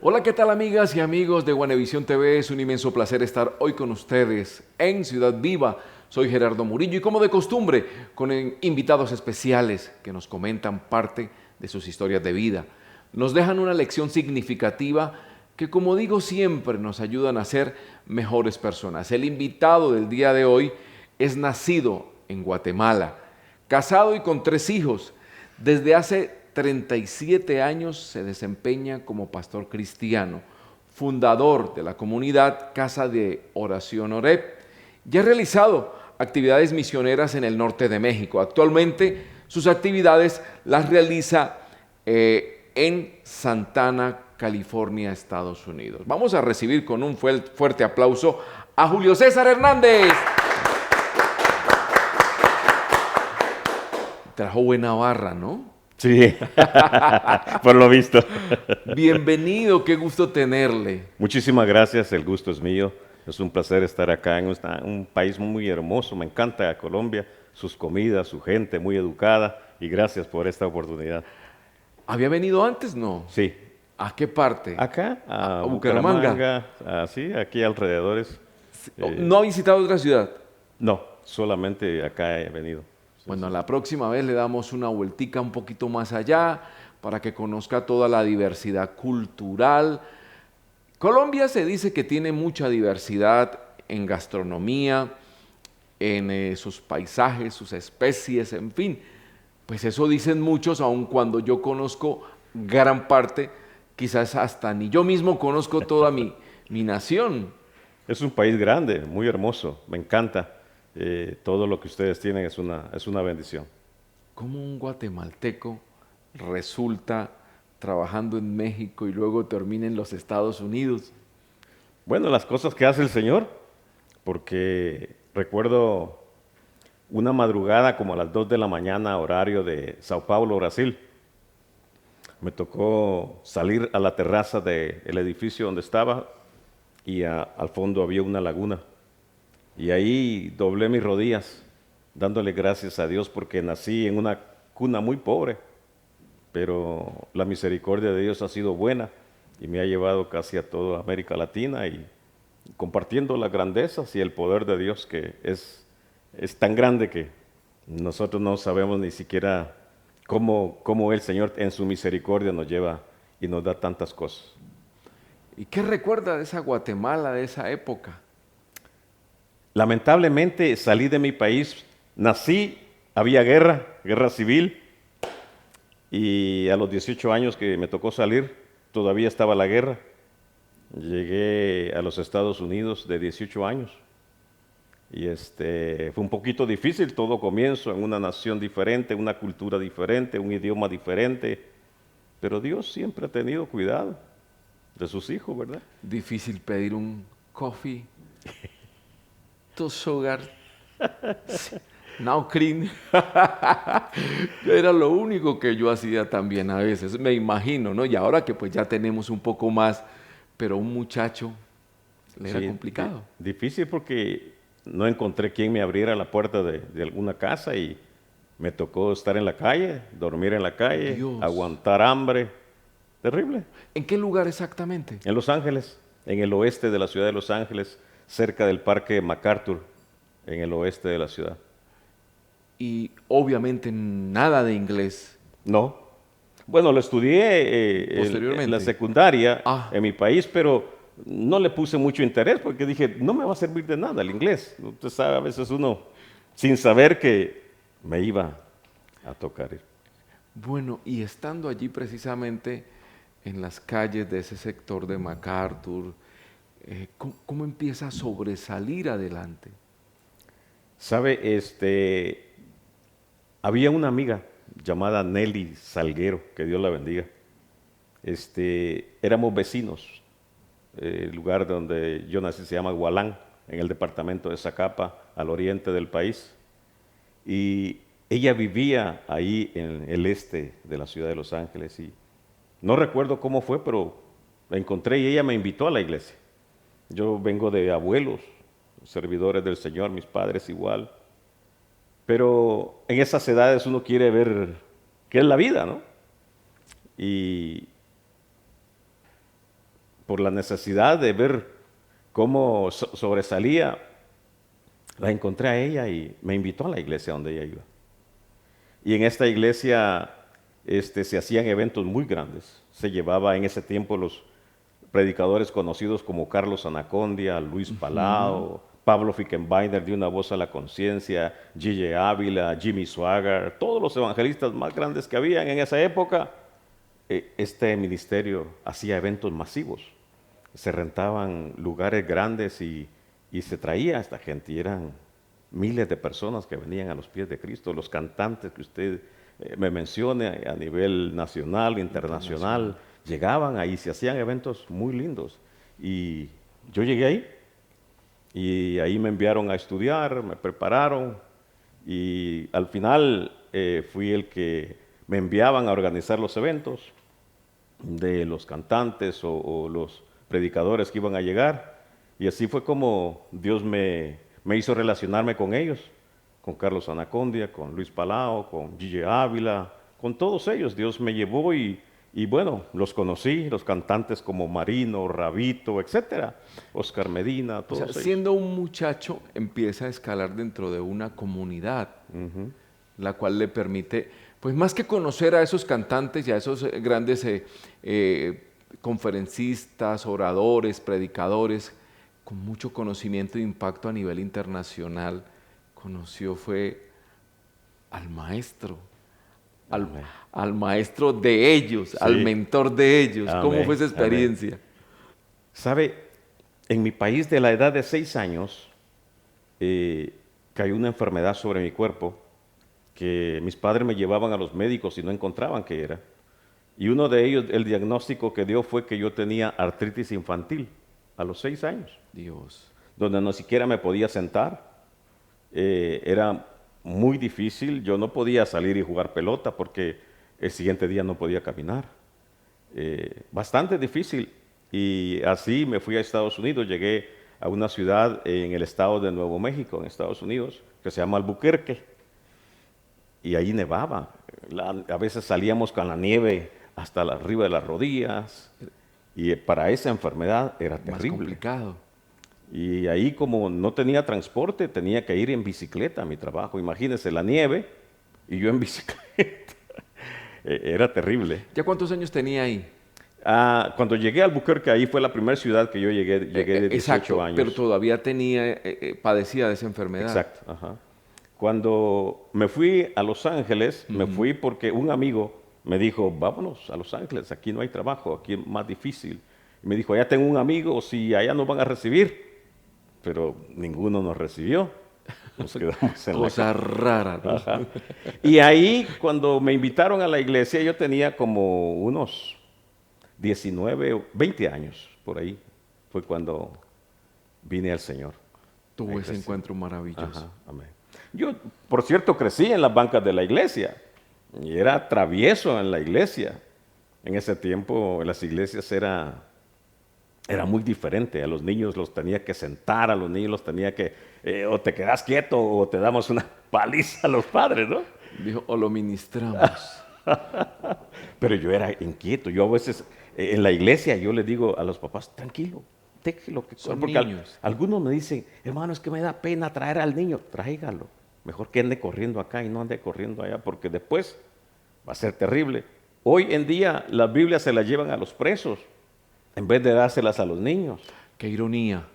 Hola, ¿qué tal amigas y amigos de Guanevisión TV? Es un inmenso placer estar hoy con ustedes en Ciudad Viva. Soy Gerardo Murillo y como de costumbre, con invitados especiales que nos comentan parte de sus historias de vida. Nos dejan una lección significativa que, como digo siempre, nos ayudan a ser mejores personas. El invitado del día de hoy es nacido en Guatemala, casado y con 3 hijos. Desde hace 37 años se desempeña como pastor cristiano, fundador de la comunidad Casa de Oración Oreb, y ha realizado actividades misioneras en el norte de México. Actualmente sus actividades las realiza en Santana, California, Estados Unidos. Vamos a recibir con un fuerte aplauso a Julio César Hernández. Trajo buena barra, ¿no? Sí, por lo visto. Bienvenido, qué gusto tenerle. Muchísimas gracias, el gusto es mío. Es un placer estar acá en un país muy hermoso. Me encanta Colombia, sus comidas, su gente muy educada y gracias por esta oportunidad. ¿Había venido antes? No. Sí, ¿A qué parte? acá, a ¿A Bucaramanga? Bucaramanga, sí, aquí alrededores. Eh, ¿No ha visitado otra ciudad? no, solamente acá he venido. Sí, Bueno, sí. la próxima vez le damos una vueltica un poquito más allá para que conozca toda la diversidad cultural. Colombia se dice que tiene mucha diversidad en gastronomía, en sus paisajes, sus especies, en fin. Pues eso dicen muchos, aun cuando yo conozco gran parte, quizás hasta ni yo mismo conozco toda mi nación. Es un país grande, muy hermoso, me encanta. Todo lo que ustedes tienen es una bendición. ¿Cómo un guatemalteco resulta trabajando en México y luego termina en los Estados Unidos? Bueno, las cosas que hace el Señor, porque recuerdo una madrugada como a las 2 de la mañana, horario de Sao Paulo, Brasil. Me tocó salir a la terraza del edificio donde estaba y al fondo había una laguna. Y ahí doblé mis rodillas, dándole gracias a Dios porque nací en una cuna muy pobre, pero la misericordia de Dios ha sido buena y me ha llevado casi a toda América Latina y compartiendo las grandezas y el poder de Dios que es tan grande que nosotros no sabemos ni siquiera cómo el Señor en su misericordia nos lleva y nos da tantas cosas. ¿Y qué recuerda de esa Guatemala, de esa época? Lamentablemente salí de mi país, nací, había guerra civil, y a los 18 años que me tocó salir, todavía estaba la guerra. Llegué a los Estados Unidos de 18 años y fue un poquito difícil todo comienzo en una nación diferente, una cultura diferente, un idioma diferente, pero Dios siempre ha tenido cuidado de sus hijos, ¿verdad? Difícil pedir un coffee, to sugar, now cream. Era lo único que yo hacía también a veces, me imagino, ¿no? Y ahora que pues ya tenemos un poco más, pero un muchacho le era Sí, complicado. difícil porque no encontré quien me abriera la puerta de alguna casa y me tocó estar en la calle, dormir en la calle, Dios. aguantar hambre. Terrible. ¿En qué lugar exactamente? En Los Ángeles, en el oeste de la ciudad de Los Ángeles, cerca del parque MacArthur, en el oeste de la ciudad. Y obviamente nada de inglés. No. Bueno, lo estudié en la Posteriormente. secundaria Ah, en mi país, pero no le puse mucho interés porque dije, no me va a servir de nada el inglés. Usted sabe, a veces uno, sin saber que me iba a tocar. bueno, y estando allí precisamente en las calles de ese sector de MacArthur, ¿cómo empieza a sobresalir adelante? Sabe, había una amiga llamada Nelly Salguero, que Dios la bendiga. Éramos vecinos. El lugar donde yo nací se llama Gualán, en el departamento de Zacapa, al oriente del país. Y ella vivía ahí en el este de la ciudad de Los Ángeles. Y no recuerdo cómo fue, pero la encontré y ella me invitó a la iglesia. Yo vengo de abuelos, servidores del Señor, mis padres igual. Pero en esas edades uno quiere ver qué es la vida, ¿no? Y por la necesidad de ver cómo sobresalía, la encontré a ella y me invitó a la iglesia donde ella iba. Y en esta iglesia se hacían eventos muy grandes. Se llevaba en ese tiempo los predicadores conocidos como Carlos Anacondia, Luis Palao, Pablo Fickenbeiner de Una Voz a la Conciencia, Gigi Ávila, Jimmy Swaggart, todos los evangelistas más grandes que habían en esa época. Este ministerio hacía eventos masivos. Se rentaban lugares grandes y se traía a esta gente. Y eran miles de personas que venían a los pies de Cristo. Los cantantes que usted me mencione a nivel nacional, internacional, llegaban ahí, se hacían eventos muy lindos. Y yo llegué ahí y ahí me enviaron a estudiar, me prepararon y al final fui el que me enviaban a organizar los eventos de los cantantes o los predicadores que iban a llegar. Y así fue como Dios me hizo relacionarme con ellos, con Carlos Anacondia, con Luis Palao, con Gigi Ávila, con todos ellos. Dios me llevó y bueno, los conocí, los cantantes como Marino, Rabito, etcétera, Oscar Medina, todos ellos. Siendo un muchacho, empieza a escalar dentro de una comunidad, la cual le permite, pues más que conocer a esos cantantes y a esos grandes conferencistas, oradores, predicadores, con mucho conocimiento e impacto a nivel internacional, fue al maestro. Al maestro de ellos, sí, al mentor de ellos. Amén. ¿Cómo fue esa experiencia? Amén. ¿Sabe? En mi país, de la edad de 6 años, cayó una enfermedad sobre mi cuerpo que mis padres me llevaban a los médicos y no encontraban qué era. Y uno de ellos, el diagnóstico que dio fue que yo tenía artritis infantil a los 6 años. Dios. Donde no siquiera me podía sentar. Era muy difícil, yo no podía salir y jugar pelota porque el siguiente día no podía caminar. Bastante difícil. Y así me fui a Estados Unidos, llegué a una ciudad en el estado de Nuevo México, en Estados Unidos, que se llama Albuquerque. Y ahí nevaba. A veces salíamos con la nieve hasta arriba de las rodillas. Y para esa enfermedad era terrible. Más complicado. Y ahí, como no tenía transporte, tenía que ir en bicicleta a mi trabajo. Imagínense, la nieve y yo en bicicleta. Era terrible. ¿Ya cuántos años tenía ahí? Cuando llegué a Albuquerque, ahí fue la primera ciudad que yo llegué de 18 exacto, años. Pero todavía padecía de esa enfermedad. Exacto. Ajá. Cuando me fui a Los Ángeles, me fui porque un amigo me dijo, vámonos a Los Ángeles, aquí no hay trabajo, aquí es más difícil. Y me dijo, allá tengo un amigo, si allá nos van a recibir. Pero ninguno nos recibió. Nos quedamos en cosa rara, ¿no? Ajá. Y ahí, cuando me invitaron a la iglesia, yo tenía como unos 19 o 20 años, por ahí. Fue cuando vine al Señor. Tuvo ese encuentro maravilloso. Ajá, amén. Yo, por cierto, crecí en las bancas de la iglesia. Y era travieso en la iglesia. En ese tiempo, en las iglesias era muy diferente. A los niños los tenía que sentar, a los niños los tenía que, o te quedas quieto o te damos una paliza a los padres, ¿no? Dijo, o lo ministramos. Pero yo era inquieto. Yo a veces, en la iglesia, yo le digo a los papás, tranquilo, déjelo que son porque niños. Algunos me dicen, hermano, es que me da pena traer al niño. Tráigalo. Mejor que ande corriendo acá y no ande corriendo allá, porque después va a ser terrible. Hoy en día, las Biblias se las llevan a los presos en vez de dárselas a los niños. Qué ironía.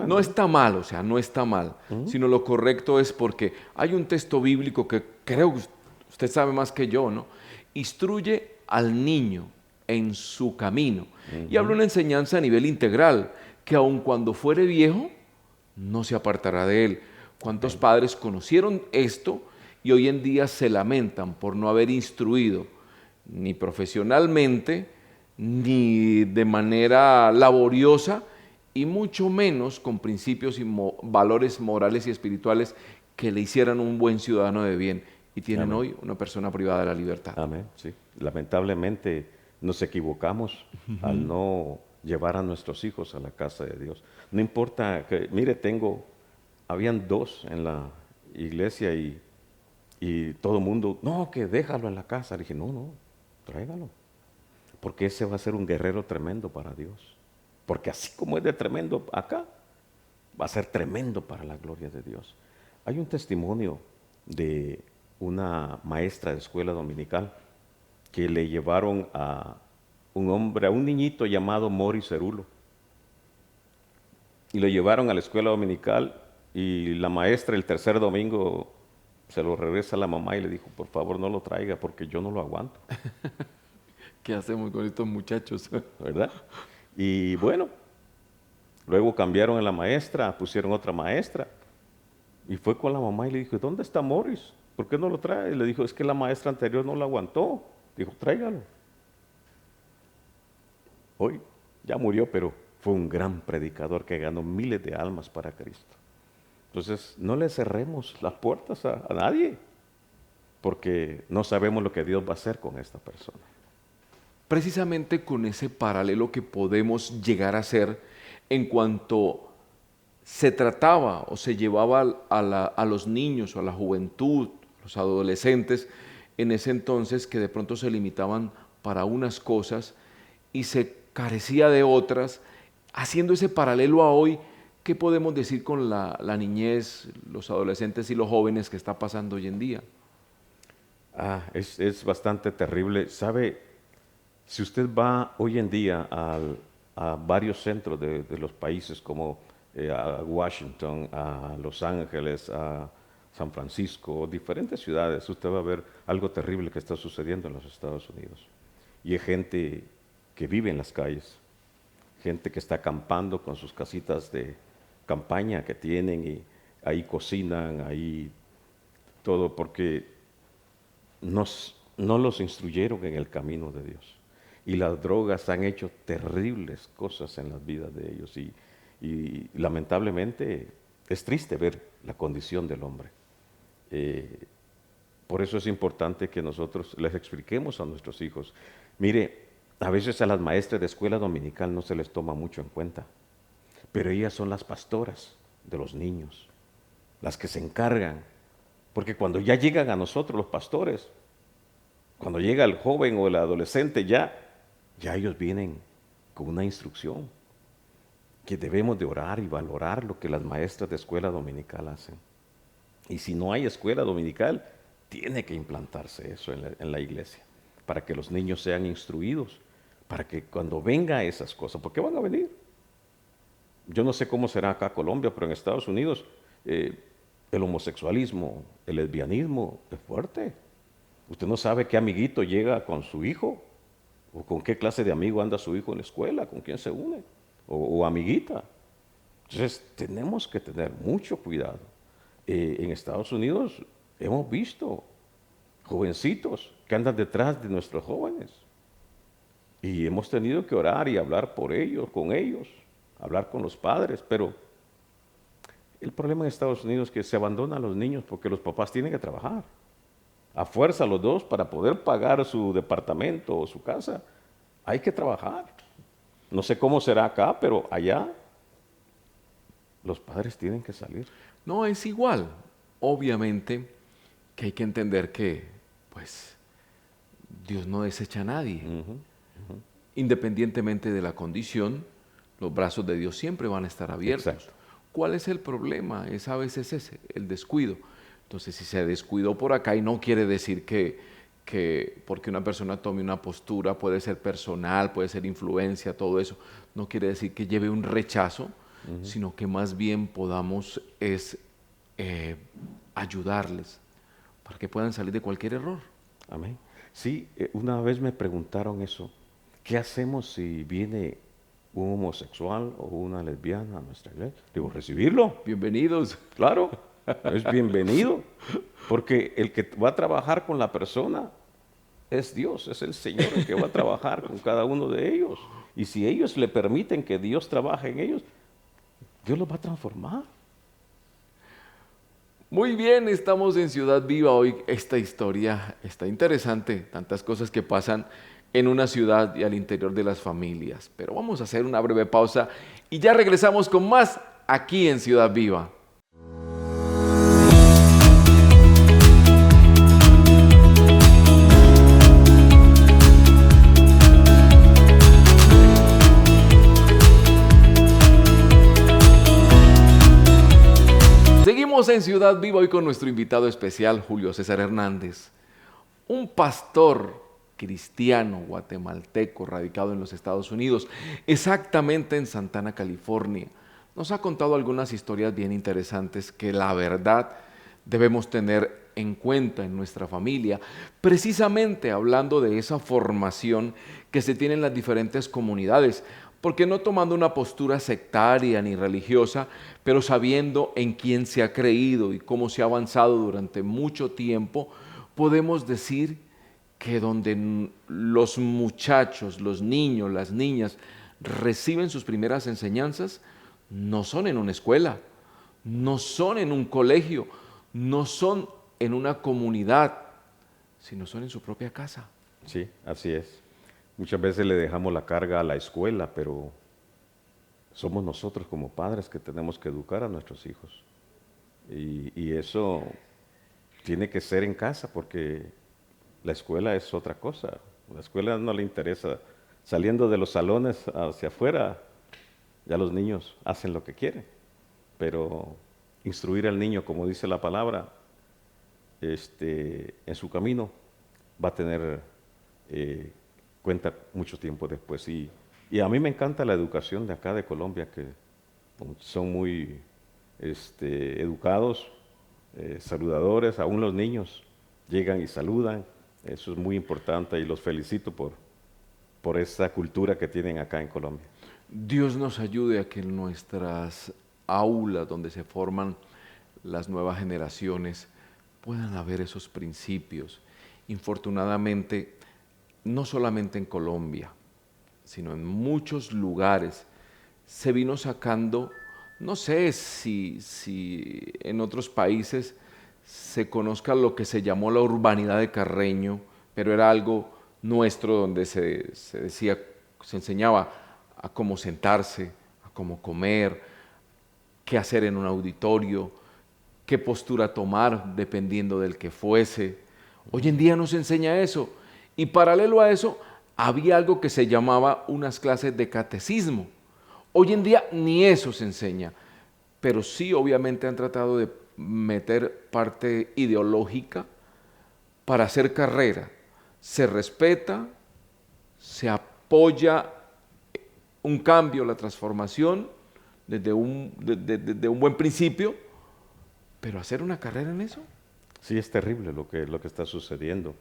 No está mal, o sea, no está mal, sino lo correcto es porque hay un texto bíblico que creo que usted sabe más que yo, ¿no? Instruye al niño en su camino. Y habla una enseñanza a nivel integral, que aun cuando fuere viejo, no se apartará de él. ¿Cuántos padres conocieron esto y hoy en día se lamentan por no haber instruido ni profesionalmente, ni de manera laboriosa, y mucho menos con principios y valores morales y espirituales que le hicieran un buen ciudadano de bien? Y tienen hoy una persona privada de la libertad. Amén, sí. Lamentablemente nos equivocamos al no llevar a nuestros hijos a la casa de Dios. No importa que, mire, habían 2 en la iglesia y todo el mundo, no, que déjalo en la casa. Le dije, no, tráigalo. porque ese va a ser un guerrero tremendo para Dios. Porque así como es de tremendo acá, va a ser tremendo para la gloria de Dios. Hay un testimonio de una maestra de escuela dominical que le llevaron a un hombre, a un niñito llamado Morris Cerulo. Y lo llevaron a la escuela dominical y la maestra el tercer domingo se lo regresa a la mamá y le dijo, por favor no lo traiga porque yo no lo aguanto. ¿Qué hacemos con estos muchachos? ¿Verdad? Y bueno, luego cambiaron a la maestra, pusieron otra maestra. Y fue con la mamá y le dijo, ¿dónde está Morris? ¿Por qué no lo trae? Y le dijo, es que la maestra anterior no lo aguantó. Dijo, tráigalo. Hoy ya murió, pero fue un gran predicador que ganó miles de almas para Cristo. Entonces, no le cerremos las puertas a nadie, porque no sabemos lo que Dios va a hacer con esta persona. Precisamente con ese paralelo que podemos llegar a hacer en cuanto se trataba o se llevaba a los niños o a la juventud, los adolescentes, en ese entonces que de pronto se limitaban para unas cosas y se carecía de otras, haciendo ese paralelo a hoy, ¿qué podemos decir con la niñez, los adolescentes y los jóvenes que está pasando hoy en día? Es bastante terrible. ¿Sabe? Si usted va hoy en día a varios centros de los países como a Washington, a Los Ángeles, a San Francisco, diferentes ciudades, usted va a ver algo terrible que está sucediendo en los Estados Unidos. Y hay gente que vive en las calles, gente que está acampando con sus casitas de campaña que tienen y ahí cocinan, ahí todo, porque no los instruyeron en el camino de Dios. Y las drogas han hecho terribles cosas en las vidas de ellos y lamentablemente es triste ver la condición del hombre. Por eso es importante que nosotros les expliquemos a nuestros hijos. Mire, a veces a las maestras de escuela dominical no se les toma mucho en cuenta, pero ellas son las pastoras de los niños, las que se encargan, porque cuando ya llegan a nosotros los pastores, cuando llega el joven o el adolescente, ya ellos vienen con una instrucción, que debemos de orar y valorar lo que las maestras de escuela dominical hacen. Y si no hay escuela dominical, tiene que implantarse eso en la iglesia, para que los niños sean instruidos, para que cuando venga esas cosas, porque van a venir. Yo no sé cómo será acá Colombia, pero en Estados Unidos el homosexualismo, el lesbianismo es fuerte. Usted no sabe qué amiguito llega con su hijo, o con qué clase de amigo anda su hijo en la escuela, con quién se une, o amiguita. Entonces tenemos que tener mucho cuidado. En Estados Unidos hemos visto jovencitos que andan detrás de nuestros jóvenes y hemos tenido que orar y hablar por ellos, con ellos, hablar con los padres, pero el problema en Estados Unidos es que se abandonan a los niños porque los papás tienen que trabajar a fuerza los dos para poder pagar su departamento o su casa. Hay que trabajar. No sé cómo será acá, pero allá los padres tienen que salir. No, es igual. Obviamente que hay que entender que, pues, Dios no desecha a nadie. Independientemente de la condición, los brazos de Dios siempre van a estar abiertos. Exacto. ¿Cuál es el problema? Es a veces ese, el descuido. Entonces, si se descuidó por acá, y no quiere decir que porque una persona tome una postura, puede ser personal, puede ser influencia, todo eso, no quiere decir que lleve un rechazo, sino que más bien podamos ayudarles para que puedan salir de cualquier error. Amén. Sí, una vez me preguntaron eso. ¿Qué hacemos si viene un homosexual o una lesbiana a nuestra iglesia? Digo, recibirlo. Bienvenidos. Claro, es bienvenido. Porque el que va a trabajar con la persona es Dios, es el Señor el que va a trabajar con cada uno de ellos. Y si ellos le permiten que Dios trabaje en ellos, Dios los va a transformar. Muy bien, estamos en Ciudad Viva hoy. Esta historia está interesante, tantas cosas que pasan en una ciudad y al interior de las familias. Pero vamos a hacer una breve pausa y ya regresamos con más aquí en Ciudad Viva. en Ciudad Viva hoy con nuestro invitado especial, Julio César Hernández, un pastor cristiano guatemalteco radicado en los Estados Unidos, exactamente en Santana, California. Nos ha contado algunas historias bien interesantes que la verdad debemos tener en cuenta en nuestra familia, precisamente hablando de esa formación que se tiene en las diferentes comunidades, porque no tomando una postura sectaria ni religiosa, pero sabiendo en quién se ha creído y cómo se ha avanzado durante mucho tiempo, podemos decir que donde los muchachos, los niños, las niñas reciben sus primeras enseñanzas, no son en una escuela, no son en un colegio, no son en una comunidad, sino son en su propia casa. Sí, así es. Muchas veces le dejamos la carga a la escuela, pero somos nosotros como padres que tenemos que educar a nuestros hijos. Y eso tiene que ser en casa porque la escuela es otra cosa. La escuela no le interesa. Saliendo de los salones hacia afuera, ya los niños hacen lo que quieren. Pero instruir al niño, como dice la palabra, en su camino va a tener cuenta mucho tiempo después. Y a mí me encanta la educación de acá de Colombia, que son muy educados, saludadores, aún los niños llegan y saludan. Eso es muy importante y los felicito por esa cultura que tienen acá en Colombia. Dios nos ayude a que en nuestras aulas donde se forman las nuevas generaciones puedan haber esos principios. Infortunadamente, no solamente en Colombia, sino en muchos lugares se vino sacando, no sé si en otros países se conozca lo que se llamó la urbanidad de Carreño, pero era algo nuestro donde se decía, se enseñaba a cómo sentarse, a cómo comer, qué hacer en un auditorio, qué postura tomar dependiendo del que fuese. Hoy en día no se enseña eso. Y paralelo a eso, había algo que se llamaba unas clases de catecismo. Hoy en día ni eso se enseña, pero sí obviamente han tratado de meter parte ideológica para hacer carrera. Se respeta, se apoya un cambio, la transformación desde de un buen principio, pero hacer una carrera en eso. Sí, es terrible lo que está sucediendo.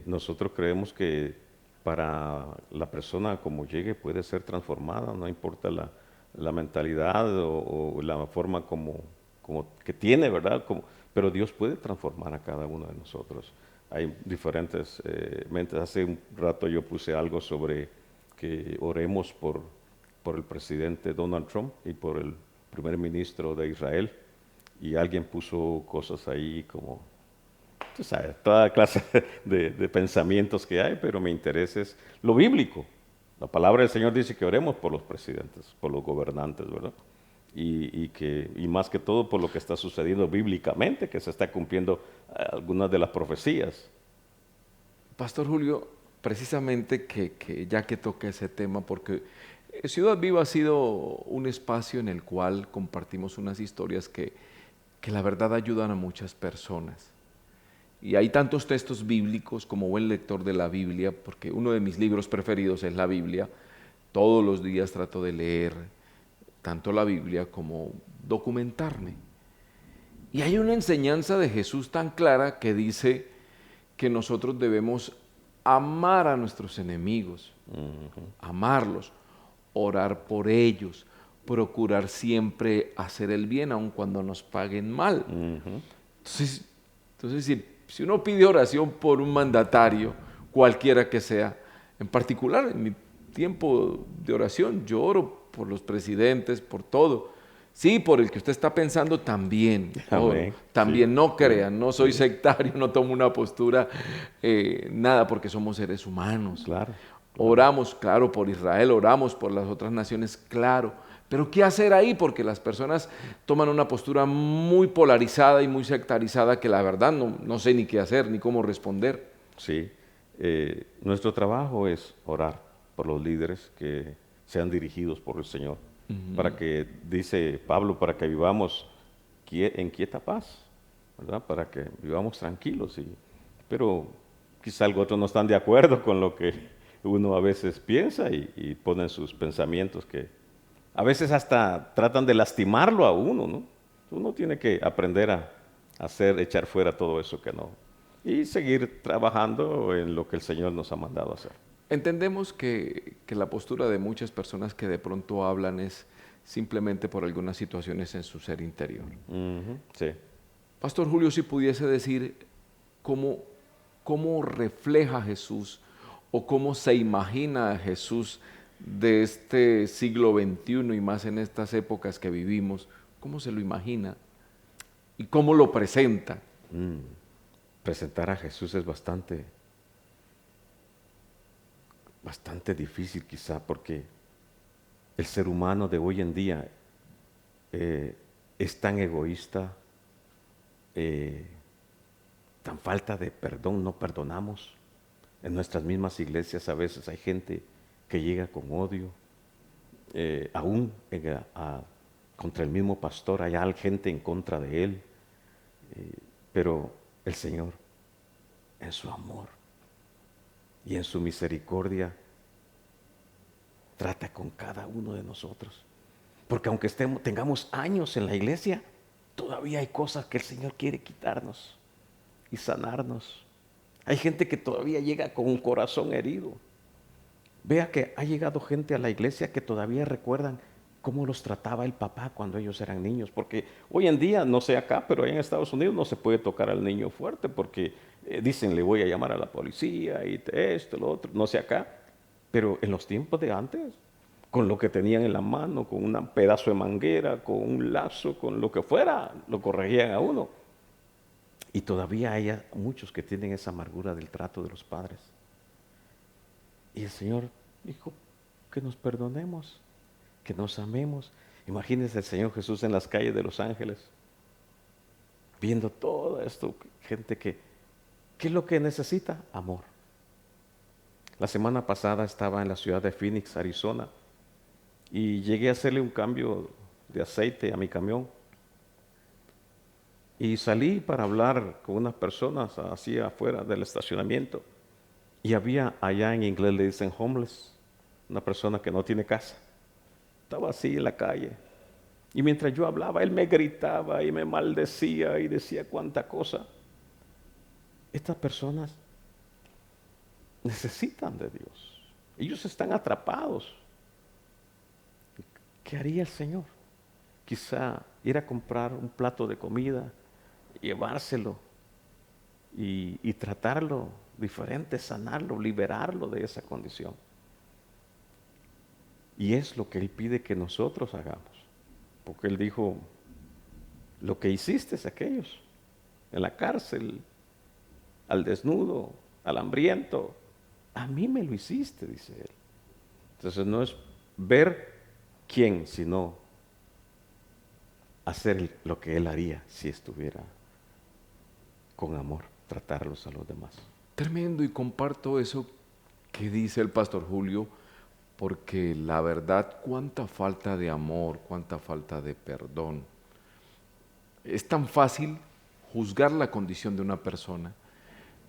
Nosotros creemos que para la persona como llegue puede ser transformada, no importa la mentalidad o la forma como que tiene, ¿verdad? Pero Dios puede transformar a cada uno de nosotros. Hay diferentes mentes. Hace un rato yo puse algo sobre que oremos por el presidente Donald Trump y por el primer ministro de Israel. Y alguien puso cosas ahí como, tú sabes, toda clase de pensamientos que hay, pero mi interés es lo bíblico. La palabra del Señor dice que oremos por los presidentes, por los gobernantes, ¿verdad? Y más que todo por lo que está sucediendo bíblicamente, que se está cumpliendo algunas de las profecías. Pastor Julio, precisamente que ya que toque ese tema, porque Ciudad Viva ha sido un espacio en el cual compartimos unas historias que la verdad ayudan a muchas personas. Y hay tantos textos bíblicos como buen lector de la Biblia, porque uno de mis libros preferidos es la Biblia. Todos los días trato de leer tanto la Biblia como documentarme. Y hay una enseñanza de Jesús tan clara que dice que nosotros debemos amar a nuestros enemigos, amarlos, orar por ellos, procurar siempre hacer el bien aun cuando nos paguen mal. Entonces si uno pide oración por un mandatario, cualquiera que sea, en particular en mi tiempo de oración, yo oro por los presidentes, por todo. Sí, por el que usted está pensando también. Amén. También Sí. no crean, no soy sectario, no tomo una postura, nada, porque somos seres humanos. Claro. Oramos, claro, por Israel, oramos por las otras naciones, claro. Pero ¿qué hacer ahí? Porque las personas toman una postura muy polarizada y muy sectarizada que la verdad no sé ni qué hacer, ni cómo responder. Sí. Nuestro trabajo es orar por los líderes que sean dirigidos por el Señor. Para que, dice Pablo, para que vivamos en quieta paz, ¿verdad? Para que vivamos tranquilos. Pero quizá algunos otros no están de acuerdo con lo que uno a veces piensa y ponen sus pensamientos que a veces hasta tratan de lastimarlo a uno, ¿no? Uno tiene que aprender a echar fuera todo eso que no. Y seguir trabajando en lo que el Señor nos ha mandado hacer. Entendemos que la postura de muchas personas que de pronto hablan es simplemente por algunas situaciones en su ser interior. Sí. Pastor Julio, si pudiese decir cómo refleja Jesús o cómo se imagina a Jesús de este siglo XXI y más en estas épocas que vivimos, ¿cómo se lo imagina? ¿Y cómo lo presenta? Presentar a Jesús es bastante difícil quizá, porque el ser humano de hoy en día es tan egoísta, tan falta de perdón, no perdonamos. En nuestras mismas iglesias a veces hay gente que llega con odio, aún contra el mismo pastor hay gente en contra de él, pero el Señor, en su amor y en su misericordia, trata con cada uno de nosotros. Porque aunque tengamos años en la iglesia, todavía hay cosas que el Señor quiere quitarnos y sanarnos. Hay gente que todavía llega con un corazón herido. Vea que ha llegado gente a la iglesia que todavía recuerdan cómo los trataba el papá cuando ellos eran niños. Porque hoy en día, no sé acá, pero ahí en Estados Unidos no se puede tocar al niño fuerte porque dicen, le voy a llamar a la policía y esto, lo otro. No sé acá. Pero en los tiempos de antes, con lo que tenían en la mano, con un pedazo de manguera, con un lazo, con lo que fuera, lo corregían a uno. Y todavía hay muchos que tienen esa amargura del trato de los padres. Y el Señor dijo que nos perdonemos, que nos amemos. Imagínense el Señor Jesús en las calles de Los Ángeles, viendo todo esto, gente ¿qué es lo que necesita? Amor. La semana pasada estaba en la ciudad de Phoenix, Arizona, y llegué a hacerle un cambio de aceite a mi camión. Y salí para hablar con unas personas así afuera del estacionamiento. Y había allá en inglés le dicen homeless, una persona que no tiene casa. Estaba así en la calle. Y mientras yo hablaba, él me gritaba y me maldecía y decía cuánta cosa. Estas personas necesitan de Dios. Ellos están atrapados. ¿Qué haría el Señor? Quizá ir a comprar un plato de comida, llevárselo y tratarlo diferente, sanarlo, liberarlo de esa condición. Y es lo que Él pide que nosotros hagamos. Porque Él dijo, lo que hiciste es aquellos, en la cárcel, al desnudo, al hambriento, a mí me lo hiciste, dice Él. Entonces no es ver quién, sino hacer lo que Él haría si estuviera con amor, tratarlos a los demás. Tremendo, y comparto eso que dice el pastor Julio, porque la verdad, cuánta falta de amor, cuánta falta de perdón. Es tan fácil juzgar la condición de una persona,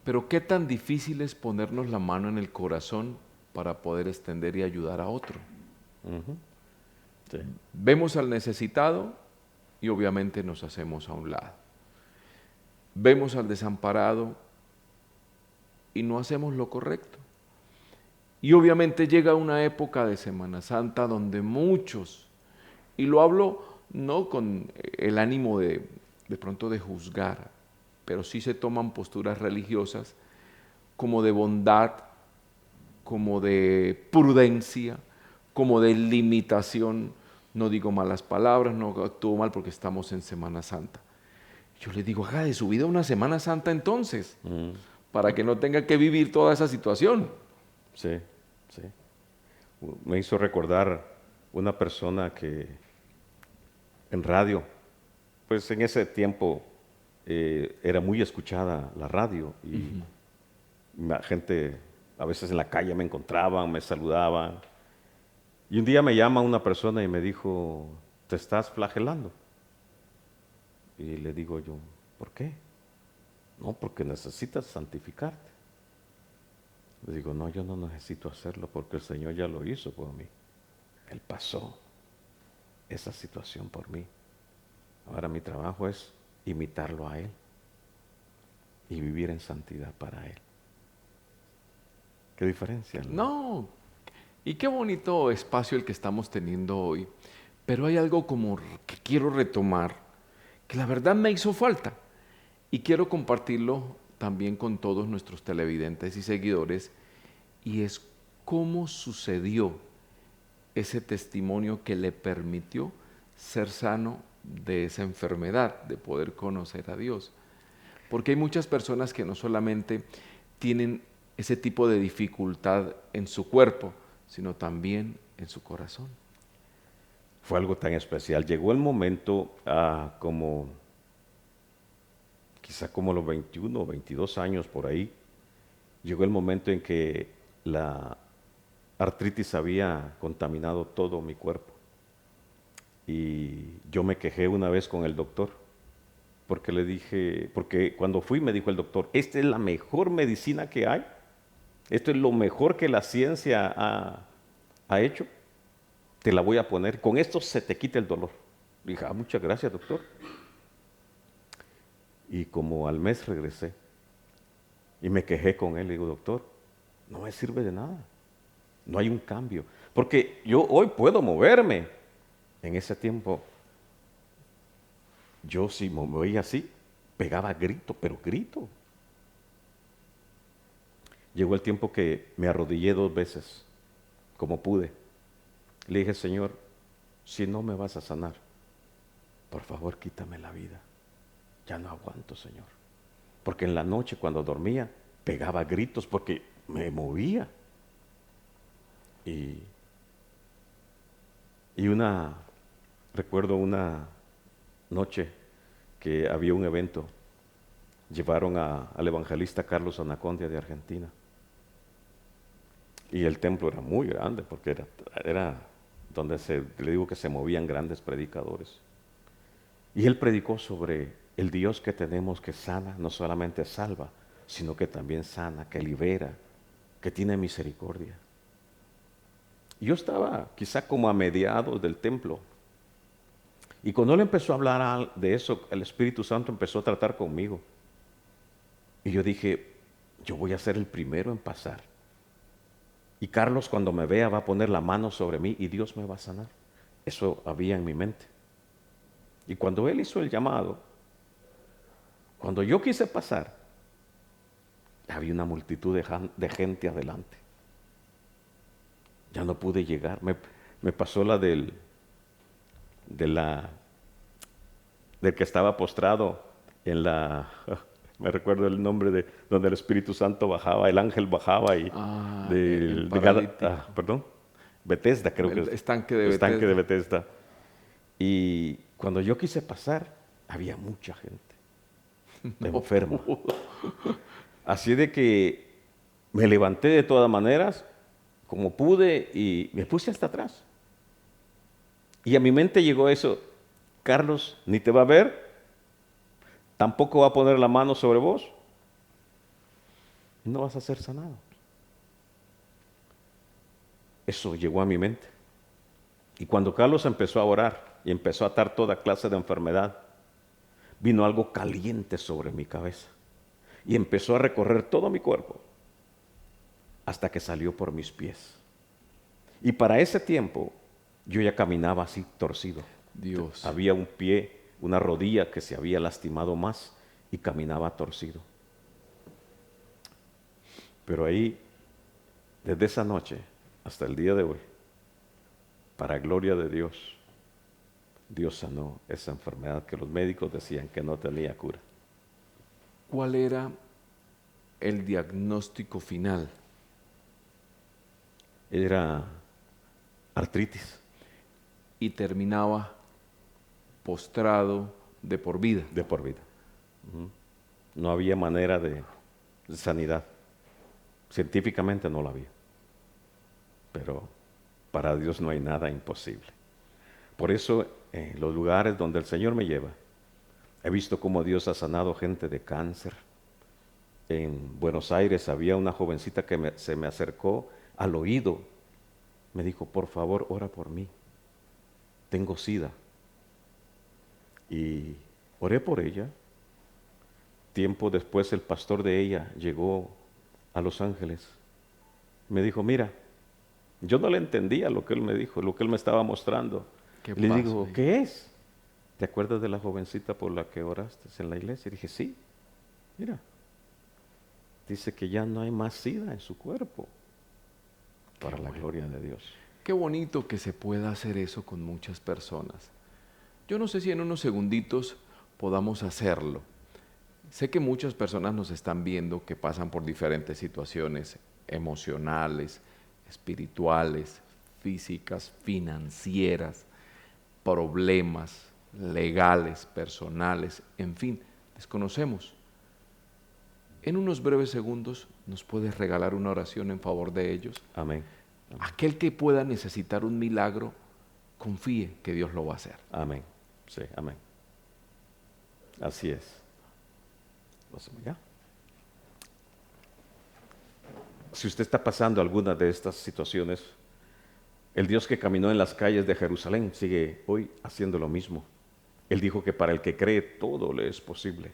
pero qué tan difícil es ponernos la mano en el corazón para poder extender y ayudar a otro. Sí. Vemos al necesitado y obviamente nos hacemos a un lado. Vemos al desamparado y no hacemos lo correcto. Y obviamente llega una época de Semana Santa donde muchos, y lo hablo no con el ánimo de pronto de juzgar, pero sí se toman posturas religiosas como de bondad, como de prudencia, como de limitación. No digo malas palabras, no actúo mal porque estamos en Semana Santa. Yo le digo, haga de su vida una Semana Santa entonces, para que no tenga que vivir toda esa situación. Sí, sí. Me hizo recordar una persona que en radio, pues en ese tiempo era muy escuchada la radio y la gente a veces en la calle me encontraban, me saludaban. Y un día me llama una persona y me dijo, ¿te estás flagelando? Y le digo yo, ¿por qué? No, porque necesitas santificarte. Le digo, no, yo no necesito hacerlo porque el Señor ya lo hizo por mí. Él pasó esa situación por mí. Ahora mi trabajo es imitarlo a Él y vivir en santidad para Él. ¿Qué diferencia? No, y qué bonito espacio el que estamos teniendo hoy. Pero hay algo como que quiero retomar, que la verdad me hizo falta. Y quiero compartirlo también con todos nuestros televidentes y seguidores. Y es cómo sucedió ese testimonio que le permitió ser sano de esa enfermedad, de poder conocer a Dios. Porque hay muchas personas que no solamente tienen ese tipo de dificultad en su cuerpo, sino también en su corazón. Fue algo tan especial. Llegó el momento, quizá como los 21 o 22 años por ahí, llegó el momento en que la artritis había contaminado todo mi cuerpo. Y yo me quejé una vez con el doctor, porque le dije, porque cuando fui me dijo el doctor, esta es la mejor medicina que hay, esto es lo mejor que la ciencia ha hecho, te la voy a poner, con esto se te quita el dolor. Le dije, muchas gracias, doctor. Y como al mes regresé y me quejé con él, le digo, doctor, no me sirve de nada, no hay un cambio, porque yo hoy puedo moverme. En ese tiempo, yo si me movía así, pegaba grito, pero grito. Llegó el tiempo que me arrodillé 2 veces, como pude. Le dije, Señor, si no me vas a sanar, por favor quítame la vida. Ya no aguanto, Señor. Porque en la noche cuando dormía, pegaba gritos porque me movía. Y recuerdo una noche que había un evento, llevaron al evangelista Carlos Anacondia de Argentina. Y el templo era muy grande porque era donde le digo que se movían grandes predicadores. Y él predicó sobre el Dios que tenemos que sana, no solamente salva, sino que también sana, que libera, que tiene misericordia. Y yo estaba quizá como a mediados del templo. Y cuando él empezó a hablar de eso, el Espíritu Santo empezó a tratar conmigo. Y yo dije, yo voy a ser el primero en pasar. Y Carlos cuando me vea va a poner la mano sobre mí y Dios me va a sanar. Eso había en mi mente. Y cuando él hizo el llamado, cuando yo quise pasar, había una multitud de gente adelante. Ya no pude llegar. Me pasó la del que estaba postrado me recuerdo el nombre de donde el Espíritu Santo bajaba, el ángel bajaba y El paralítico. perdón, Betesda creo que El es. estanque de El estanque de Bethesda. Betesda. Y cuando yo quise pasar, había mucha gente enferma. Así de que me levanté de todas maneras, como pude, y me puse hasta atrás. Y a mi mente llegó eso, Carlos, ni te va a ver, tampoco va a poner la mano sobre vos, y no vas a ser sanado. Eso llegó a mi mente. Y cuando Carlos empezó a orar y empezó a atar toda clase de enfermedad, vino algo caliente sobre mi cabeza y empezó a recorrer todo mi cuerpo hasta que salió por mis pies. Y para ese tiempo yo ya caminaba así torcido. Dios. Había un pie, una rodilla que se había lastimado más y caminaba torcido. Pero ahí, desde esa noche hasta el día de hoy, para gloria de Dios, Dios sanó esa enfermedad que los médicos decían que no tenía cura. ¿Cuál era el diagnóstico final? Era artritis. Y terminaba postrado de por vida. De por vida. No había manera de sanidad. Científicamente no la había. Pero para Dios no hay nada imposible. Por eso, en los lugares donde el Señor me lleva, He visto cómo Dios ha sanado gente de cáncer. En Buenos Aires había una jovencita que se me acercó al oído. Me dijo, por favor, ora por mí. Tengo SIDA. Y oré por ella. Tiempo después el pastor de ella llegó a Los Ángeles. Me dijo, mira, yo no le entendía lo que él me dijo, lo que él me estaba mostrando. ¿Qué Le pasó digo, ahí? ¿qué es? ¿Te acuerdas de la jovencita por la que oraste en la iglesia? Y dije, sí, mira, dice que ya no hay más SIDA en su cuerpo, para la gloria de Dios. Qué bonito que se pueda hacer eso con muchas personas. Yo no sé si en unos segunditos podamos hacerlo. Sé que muchas personas nos están viendo que pasan por diferentes situaciones emocionales, espirituales, físicas, financieras, problemas legales, personales, en fin, desconocemos. En unos breves segundos nos puedes regalar una oración en favor de ellos. Amén. Aquel que pueda necesitar un milagro, confíe que Dios lo va a hacer. Amén. Sí, amén. Así es. Lo hacemos ya. Si usted está pasando alguna de estas situaciones, el Dios que caminó en las calles de Jerusalén sigue hoy haciendo lo mismo. Él dijo que para el que cree todo le es posible.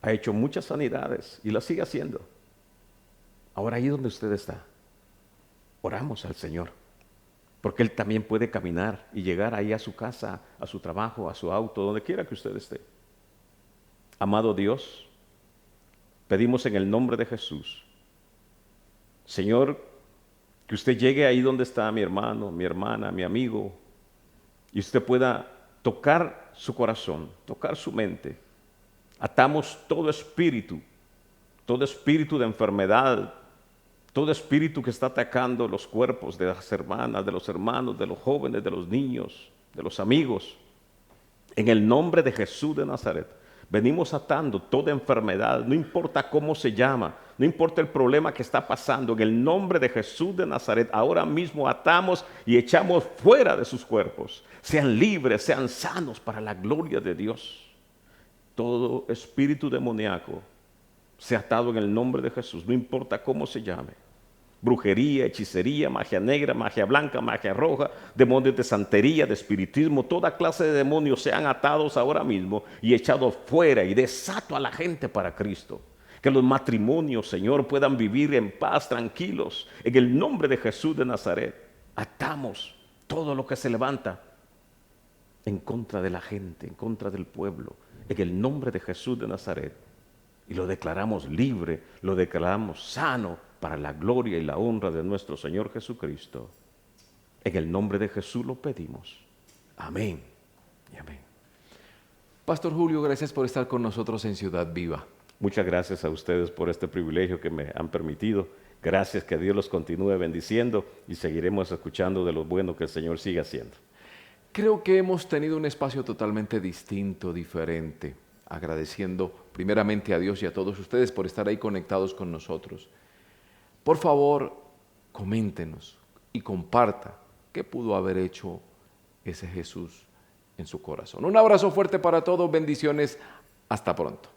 Ha hecho muchas sanidades y las sigue haciendo. Ahora ahí donde usted está, oramos al Señor, porque Él también puede caminar y llegar ahí a su casa, a su trabajo, a su auto, donde quiera que usted esté. Amado Dios, pedimos en el nombre de Jesús, Señor, que usted llegue ahí donde está mi hermano, mi hermana, mi amigo, y usted pueda tocar su corazón, tocar su mente. Atamos todo espíritu de enfermedad, todo espíritu que está atacando los cuerpos de las hermanas, de los hermanos, de los jóvenes, de los niños, de los amigos. En el nombre de Jesús de Nazaret, venimos atando toda enfermedad, no importa cómo se llama, no importa el problema que está pasando. En el nombre de Jesús de Nazaret, ahora mismo atamos y echamos fuera de sus cuerpos. Sean libres, sean sanos para la gloria de Dios. Todo espíritu demoníaco sea atado en el nombre de Jesús, no importa cómo se llame. Brujería, hechicería, magia negra, magia blanca, magia roja, demonios de santería, de espiritismo, toda clase de demonios sean atados ahora mismo y echados fuera, y desato a la gente para Cristo. Que los matrimonios, Señor, puedan vivir en paz, tranquilos. En el nombre de Jesús de Nazaret, atamos todo lo que se levanta en contra de la gente, en contra del pueblo, en el nombre de Jesús de Nazaret. Y lo declaramos libre, lo declaramos sano para la gloria y la honra de nuestro Señor Jesucristo. En el nombre de Jesús lo pedimos. Amén y amén. Pastor Julio, gracias por estar con nosotros en Ciudad Viva. Muchas gracias a ustedes por este privilegio que me han permitido. Gracias, que Dios los continúe bendiciendo y seguiremos escuchando de lo bueno que el Señor sigue haciendo. Creo que hemos tenido un espacio totalmente distinto, diferente, agradeciendo primeramente a Dios y a todos ustedes por estar ahí conectados con nosotros. Por favor, coméntenos y comparta qué pudo haber hecho ese Jesús en su corazón. Un abrazo fuerte para todos, bendiciones, hasta pronto.